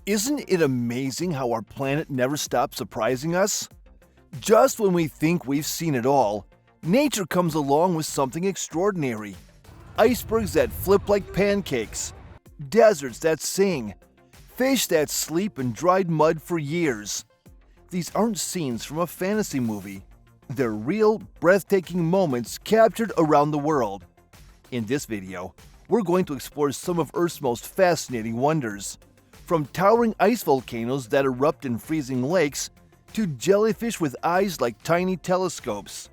Isn't it amazing how our planet never stops surprising us? Just when we think we've seen it all, nature comes along with something extraordinary. Icebergs that flip like pancakes, deserts that sing, fish that sleep in dried mud for years. These aren't scenes from a fantasy movie. They're real, breathtaking moments captured around the world. In this video, we're going to explore some of Earth's most fascinating wonders. From towering ice volcanoes that erupt in freezing lakes to jellyfish with eyes like tiny telescopes.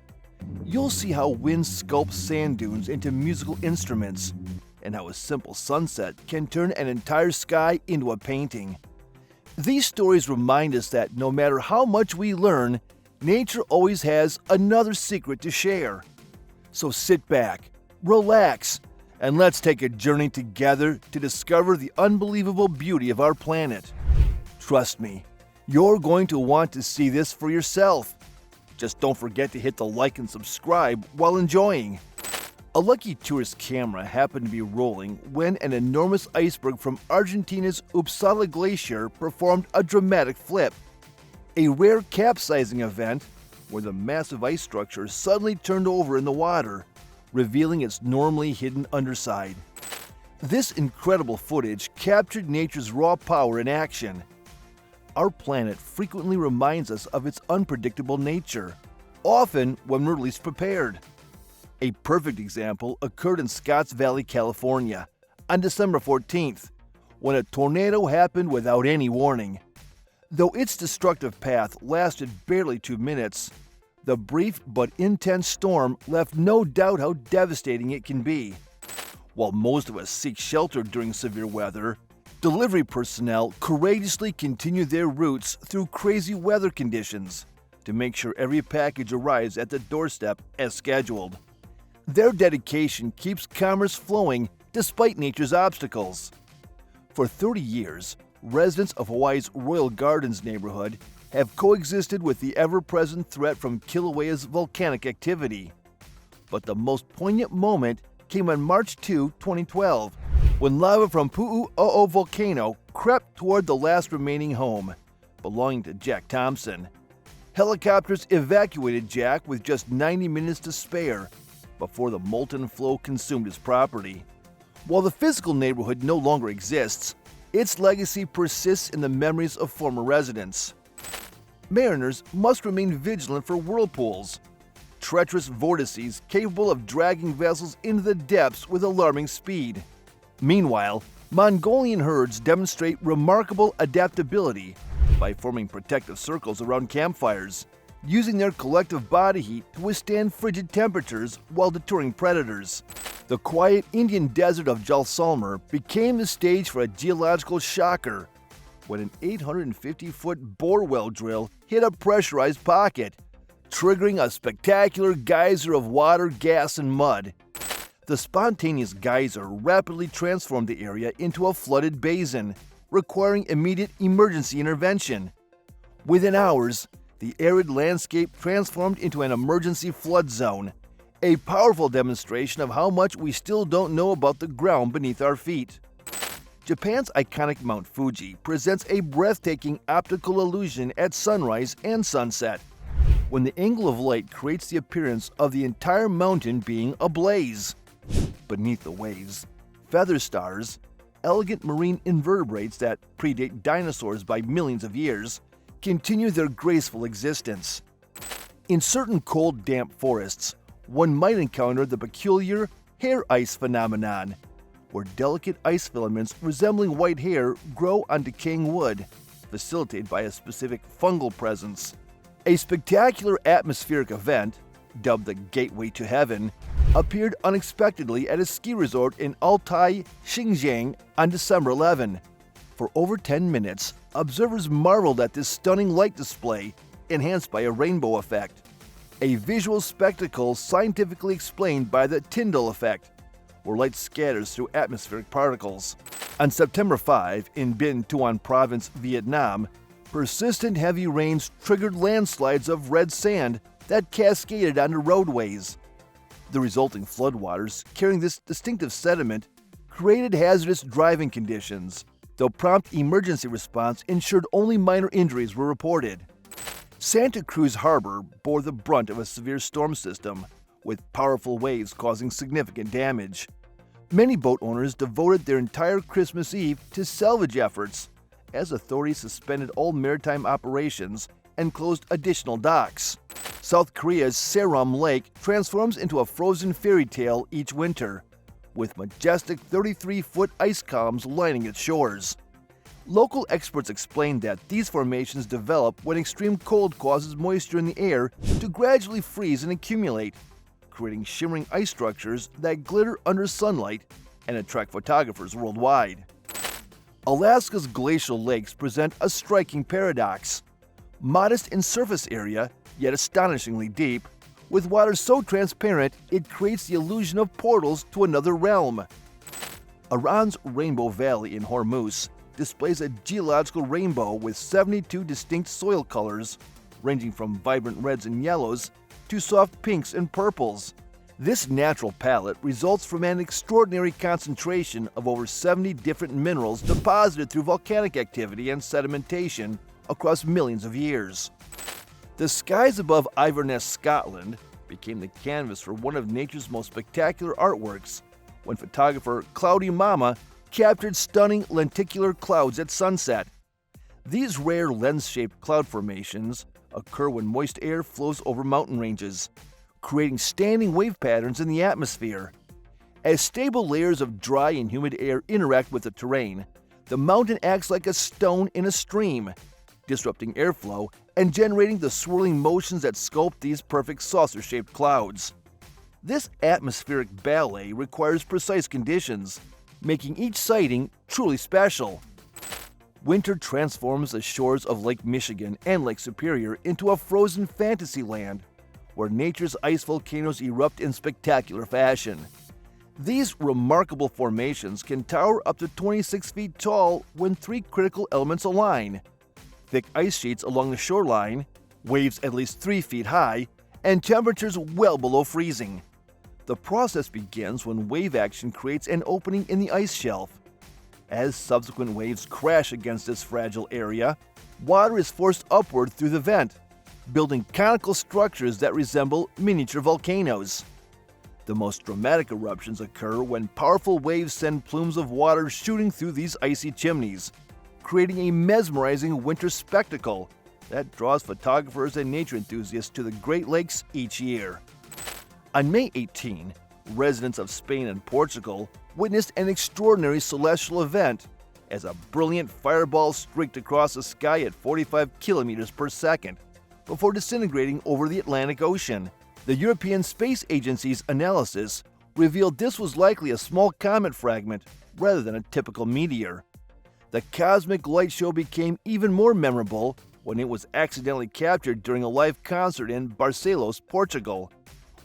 You'll see how wind sculpts sand dunes into musical instruments, and how a simple sunset can turn an entire sky into a painting. These stories remind us that no matter how much we learn, nature always has another secret to share. So sit back, relax, and let's take a journey together to discover the unbelievable beauty of our planet. Trust me, you're going to want to see this for yourself. Just don't forget to hit the like and subscribe while enjoying. A lucky tourist camera happened to be rolling when an enormous iceberg from Argentina's Uppsala Glacier performed a dramatic flip. A rare capsizing event where the massive ice structure suddenly turned over in the water, revealing its normally hidden underside. This incredible footage captured nature's raw power in action. Our planet frequently reminds us of its unpredictable nature, often when we're least prepared. A perfect example occurred in Scotts Valley, California, on December 14th, when a tornado happened without any warning. Though its destructive path lasted barely 2 minutes, the brief but intense storm left no doubt how devastating it can be. While most of us seek shelter during severe weather, delivery personnel courageously continue their routes through crazy weather conditions to make sure every package arrives at the doorstep as scheduled. Their dedication keeps commerce flowing despite nature's obstacles. For 30 years, residents of Hawaii's Royal Gardens neighborhood have coexisted with the ever-present threat from Kilauea's volcanic activity. But the most poignant moment came on March 2, 2012, when lava from Pu'u'o'o volcano crept toward the last remaining home, belonging to Jack Thompson. Helicopters evacuated Jack with just 90 minutes to spare before the molten flow consumed his property. While the physical neighborhood no longer exists, its legacy persists in the memories of former residents. Mariners must remain vigilant for whirlpools, treacherous vortices capable of dragging vessels into the depths with alarming speed. Meanwhile, Mongolian herds demonstrate remarkable adaptability by forming protective circles around campfires, using their collective body heat to withstand frigid temperatures while deterring predators. The quiet Indian desert of Jaisalmer became the stage for a geological shocker when an 850-foot bore well drill hit a pressurized pocket, triggering a spectacular geyser of water, gas, and mud. The spontaneous geyser rapidly transformed the area into a flooded basin, requiring immediate emergency intervention. Within hours, the arid landscape transformed into an emergency flood zone, a powerful demonstration of how much we still don't know about the ground beneath our feet. Japan's iconic Mount Fuji presents a breathtaking optical illusion at sunrise and sunset, when the angle of light creates the appearance of the entire mountain being ablaze. Beneath the waves, feather stars, elegant marine invertebrates that predate dinosaurs by millions of years, continue their graceful existence. In certain cold, damp forests, one might encounter the peculiar hair ice phenomenon, where delicate ice filaments resembling white hair grow on decaying wood, facilitated by a specific fungal presence. A spectacular atmospheric event, dubbed the Gateway to Heaven, appeared unexpectedly at a ski resort in Altai, Xinjiang on December 11. For over 10 minutes, observers marveled at this stunning light display, enhanced by a rainbow effect, a visual spectacle scientifically explained by the Tyndall effect, where light scatters through atmospheric particles. On September 5, in Binh Tuan Province, Vietnam, persistent heavy rains triggered landslides of red sand that cascaded onto roadways. The resulting floodwaters, carrying this distinctive sediment, created hazardous driving conditions, though prompt emergency response ensured only minor injuries were reported. Santa Cruz Harbor bore the brunt of a severe storm system, with powerful waves causing significant damage. Many boat owners devoted their entire Christmas Eve to salvage efforts, as authorities suspended all maritime operations and closed additional docks. South Korea's Seram Lake transforms into a frozen fairy tale each winter, with majestic 33-foot ice columns lining its shores. Local experts explain that these formations develop when extreme cold causes moisture in the air to gradually freeze and accumulate, creating shimmering ice structures that glitter under sunlight and attract photographers worldwide. Alaska's glacial lakes present a striking paradox. Modest in surface area, yet astonishingly deep, with water so transparent it creates the illusion of portals to another realm. Iran's Rainbow Valley in Hormuz displays a geological rainbow with 72 distinct soil colors, ranging from vibrant reds and yellows to soft pinks and purples. This natural palette results from an extraordinary concentration of over 70 different minerals deposited through volcanic activity and sedimentation across millions of years. The skies above Inverness, Scotland, became the canvas for one of nature's most spectacular artworks when photographer Cloudy Mama captured stunning lenticular clouds at sunset. These rare lens-shaped cloud formations occur when moist air flows over mountain ranges, creating standing wave patterns in the atmosphere. As stable layers of dry and humid air interact with the terrain, the mountain acts like a stone in a stream, disrupting airflow and generating the swirling motions that sculpt these perfect saucer-shaped clouds. This atmospheric ballet requires precise conditions, making each sighting truly special. Winter transforms the shores of Lake Michigan and Lake Superior into a frozen fantasy land, where nature's ice volcanoes erupt in spectacular fashion. These remarkable formations can tower up to 26 feet tall when three critical elements align: thick ice sheets along the shoreline, waves at least 3 feet high, and temperatures well below freezing. The process begins when wave action creates an opening in the ice shelf. As subsequent waves crash against this fragile area, water is forced upward through the vent, building conical structures that resemble miniature volcanoes. The most dramatic eruptions occur when powerful waves send plumes of water shooting through these icy chimneys, creating a mesmerizing winter spectacle that draws photographers and nature enthusiasts to the Great Lakes each year. On May 18, residents of Spain and Portugal witnessed an extraordinary celestial event as a brilliant fireball streaked across the sky at 45 kilometers per second before disintegrating over the Atlantic Ocean. The European Space Agency's analysis revealed this was likely a small comet fragment rather than a typical meteor. The cosmic light show became even more memorable when it was accidentally captured during a live concert in Barcelos, Portugal,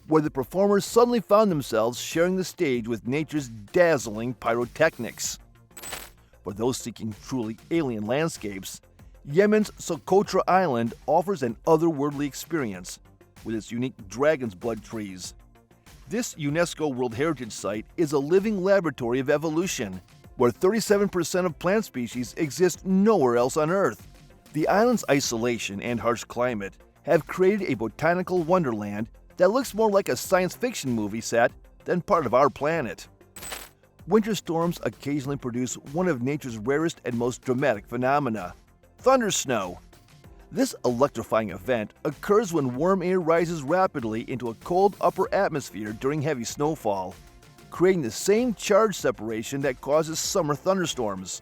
where the performers suddenly found themselves sharing the stage with nature's dazzling pyrotechnics. For those seeking truly alien landscapes, Yemen's Socotra Island offers an otherworldly experience with its unique dragon's blood trees. This UNESCO World Heritage Site is a living laboratory of evolution, where 37% of plant species exist nowhere else on Earth. The island's isolation and harsh climate have created a botanical wonderland that looks more like a science fiction movie set than part of our planet. Winter storms occasionally produce one of nature's rarest and most dramatic phenomena: thundersnow. This electrifying event occurs when warm air rises rapidly into a cold upper atmosphere during heavy snowfall, creating the same charge separation that causes summer thunderstorms.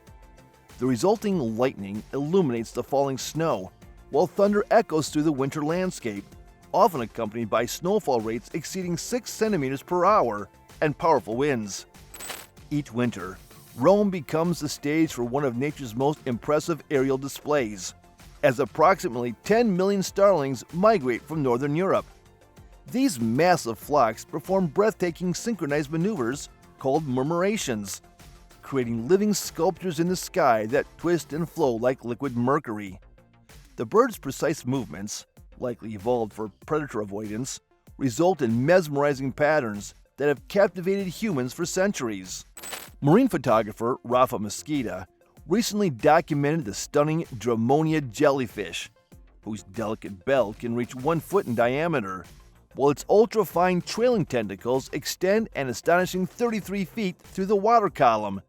The resulting lightning illuminates the falling snow, while thunder echoes through the winter landscape, often accompanied by snowfall rates exceeding 6 centimeters per hour and powerful winds. Each winter, Rome becomes the stage for one of nature's most impressive aerial displays, as approximately 10 million starlings migrate from northern Europe. These massive flocks perform breathtaking synchronized maneuvers called murmurations, creating living sculptures in the sky that twist and flow like liquid mercury. The birds' precise movements, likely evolved for predator avoidance, result in mesmerizing patterns that have captivated humans for centuries. Marine photographer Rafa Mesquita recently documented the stunning Dramonia jellyfish, whose delicate bell can reach 1 foot in diameter, while its ultra-fine trailing tentacles extend an astonishing 33 feet through the water column.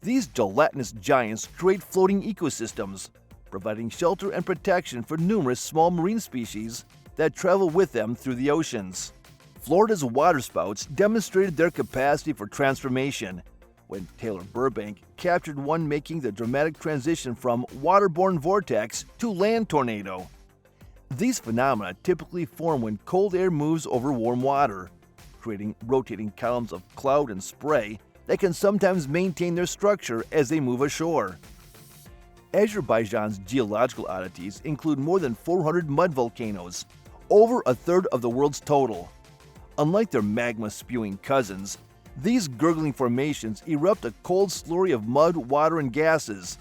These gelatinous giants create floating ecosystems, providing shelter and protection for numerous small marine species that travel with them through the oceans. Florida's waterspouts demonstrated their capacity for transformation when Taylor Burbank captured one, making the dramatic transition from waterborne vortex to land tornado. These phenomena typically form when cold air moves over warm water, creating rotating columns of cloud and spray that can sometimes maintain their structure as they move ashore. Azerbaijan's geological oddities include more than 400 mud volcanoes, over a third of the world's total. Unlike their magma-spewing cousins, these gurgling formations erupt a cold slurry of mud, water, and gases.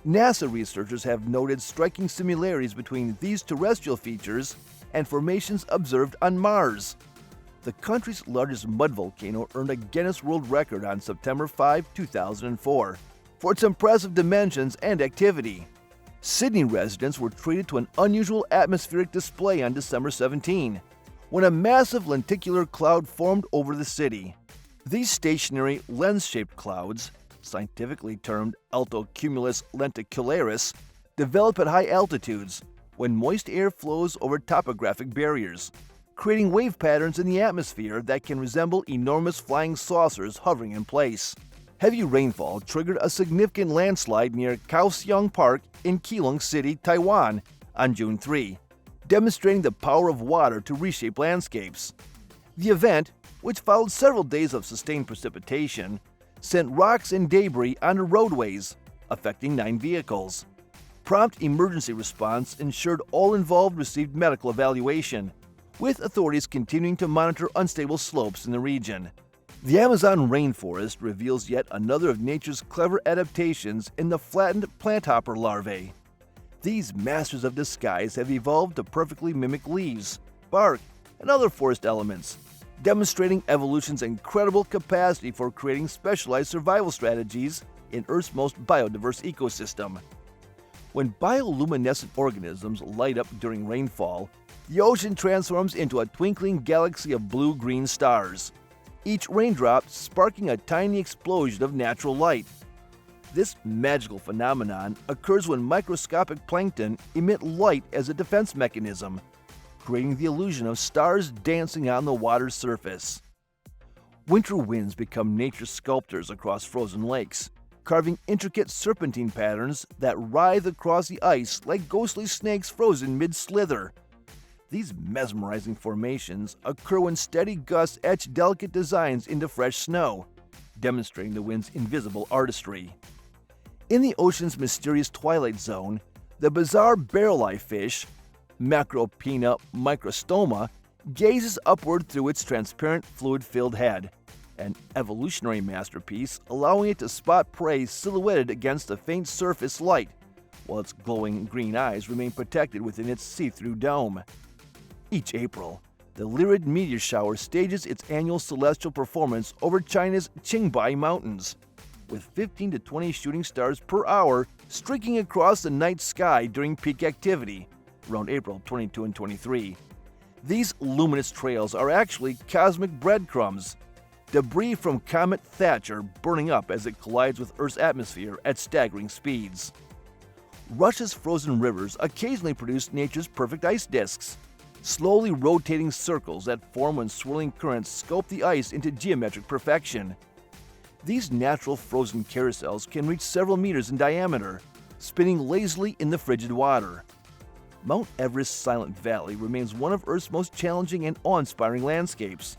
NASA researchers have noted striking similarities between these terrestrial features and formations observed on Mars. The country's largest mud volcano earned a Guinness World Record on September 5, 2004, for its impressive dimensions and activity. Sydney residents were treated to an unusual atmospheric display on December 17, when a massive lenticular cloud formed over the city. These stationary, lens-shaped clouds, scientifically termed altocumulus lenticularis, develop at high altitudes when moist air flows over topographic barriers, creating wave patterns in the atmosphere that can resemble enormous flying saucers hovering in place. Heavy rainfall triggered a significant landslide near Kaohsiung Park in Keelung City, Taiwan, on June 3, demonstrating the power of water to reshape landscapes. The event, which followed several days of sustained precipitation, sent rocks and debris onto roadways, affecting 9 vehicles. Prompt emergency response ensured all involved received medical evaluation, with authorities continuing to monitor unstable slopes in the region. The Amazon rainforest reveals yet another of nature's clever adaptations in the flattened planthopper larvae. These masters of disguise have evolved to perfectly mimic leaves, bark, and other forest elements, demonstrating evolution's incredible capacity for creating specialized survival strategies in Earth's most biodiverse ecosystem. When bioluminescent organisms light up during rainfall, the ocean transforms into a twinkling galaxy of blue-green stars, each raindrop sparking a tiny explosion of natural light. This magical phenomenon occurs when microscopic plankton emit light as a defense mechanism, creating the illusion of stars dancing on the water's surface. Winter winds become nature's sculptors across frozen lakes, carving intricate serpentine patterns that writhe across the ice like ghostly snakes frozen mid-slither. These mesmerizing formations occur when steady gusts etch delicate designs into fresh snow, demonstrating the wind's invisible artistry. In the ocean's mysterious twilight zone, the bizarre barrel-eye fish, Macropina microstoma, gazes upward through its transparent, fluid-filled head, an evolutionary masterpiece allowing it to spot prey silhouetted against the faint surface light, while its glowing green eyes remain protected within its see-through dome. Each April, the Lyrid meteor shower stages its annual celestial performance over China's Qingbei Mountains, with 15 to 20 shooting stars per hour streaking across the night sky during peak activity, around April 22 and 23. These luminous trails are actually cosmic breadcrumbs, debris from Comet Thatcher burning up as it collides with Earth's atmosphere at staggering speeds. Russia's frozen rivers occasionally produce nature's perfect ice disks, slowly rotating circles that form when swirling currents sculpt the ice into geometric perfection. These natural frozen carousels can reach several meters in diameter, spinning lazily in the frigid water. Mount Everest's Silent Valley remains one of Earth's most challenging and awe-inspiring landscapes,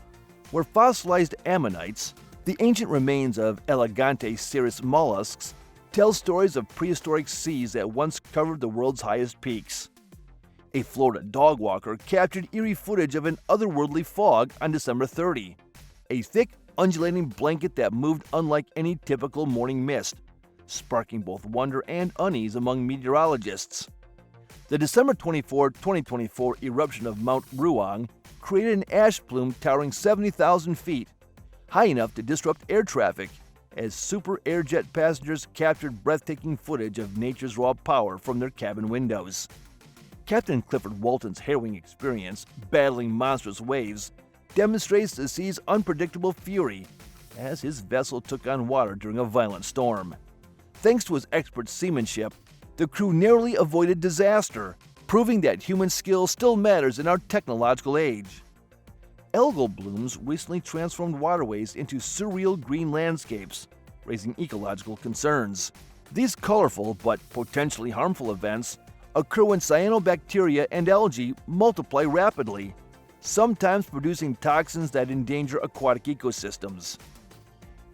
where fossilized ammonites, the ancient remains of Elegante cirrus mollusks, tell stories of prehistoric seas that once covered the world's highest peaks. A Florida dog walker captured eerie footage of an otherworldly fog on December 30, a thick, undulating blanket that moved unlike any typical morning mist, sparking both wonder and unease among meteorologists. The December 24, 2024 eruption of Mount Ruang created an ash plume towering 70,000 feet, high enough to disrupt air traffic as super airjet passengers captured breathtaking footage of nature's raw power from their cabin windows. Captain Clifford Walton's harrowing experience battling monstrous waves demonstrates the sea's unpredictable fury as his vessel took on water during a violent storm. Thanks to his expert seamanship, the crew narrowly avoided disaster, proving that human skill still matters in our technological age. Algal blooms recently transformed waterways into surreal green landscapes, raising ecological concerns. These colorful but potentially harmful events occur when cyanobacteria and algae multiply rapidly, sometimes producing toxins that endanger aquatic ecosystems.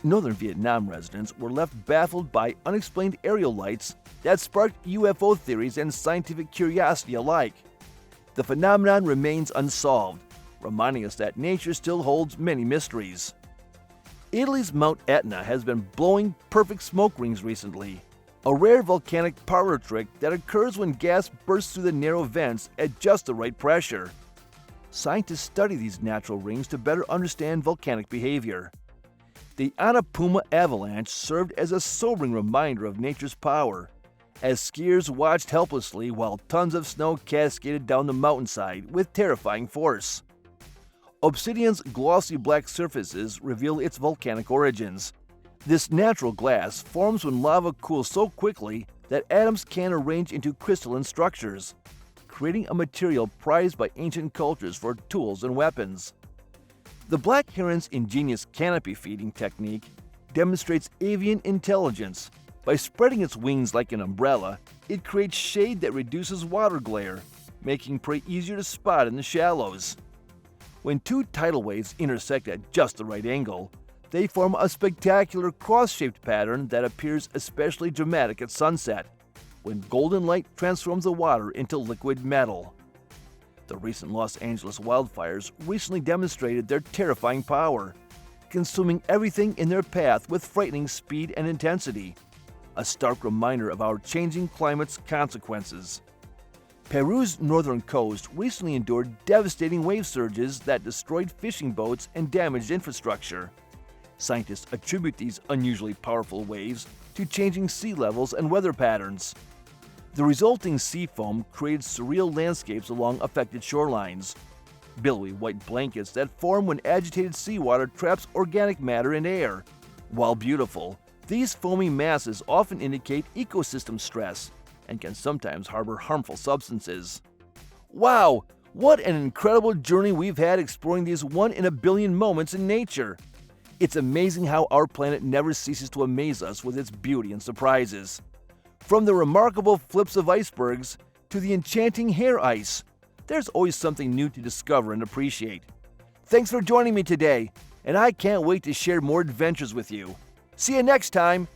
Northern Vietnam residents were left baffled by unexplained aerial lights that sparked UFO theories and scientific curiosity alike. The phenomenon remains unsolved, reminding us that nature still holds many mysteries. Italy's Mount Etna has been blowing perfect smoke rings recently, a rare volcanic parlor trick that occurs when gas bursts through the narrow vents at just the right pressure. Scientists study these natural rings to better understand volcanic behavior. The Annapurna avalanche served as a sobering reminder of nature's power, as skiers watched helplessly while tons of snow cascaded down the mountainside with terrifying force. Obsidian's glossy black surfaces reveal its volcanic origins. This natural glass forms when lava cools so quickly that atoms can arrange into crystalline structures, creating a material prized by ancient cultures for tools and weapons. The black heron's ingenious canopy feeding technique demonstrates avian intelligence. By spreading its wings like an umbrella, it creates shade that reduces water glare, making prey easier to spot in the shallows. When two tidal waves intersect at just the right angle, they form a spectacular cross-shaped pattern that appears especially dramatic at sunset, when golden light transforms the water into liquid metal. The recent Los Angeles wildfires recently demonstrated their terrifying power, consuming everything in their path with frightening speed and intensity, a stark reminder of our changing climate's consequences. Peru's northern coast recently endured devastating wave surges that destroyed fishing boats and damaged infrastructure. Scientists attribute these unusually powerful waves to changing sea levels and weather patterns. The resulting sea foam created surreal landscapes along affected shorelines, billowy white blankets that form when agitated seawater traps organic matter in air. While beautiful, these foamy masses often indicate ecosystem stress and can sometimes harbor harmful substances. Wow! What an incredible journey we've had exploring these one-in-a-billion moments in nature! It's amazing how our planet never ceases to amaze us with its beauty and surprises. From the remarkable flips of icebergs to the enchanting hair ice, there's always something new to discover and appreciate. Thanks for joining me today, and I can't wait to share more adventures with you. See you next time!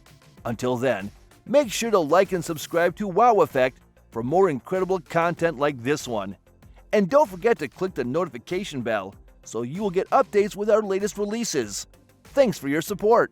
Until then, make sure to like and subscribe to Wow Effect for more incredible content like this one. And don't forget to click the notification bell so you will get updates with our latest releases. Thanks for your support.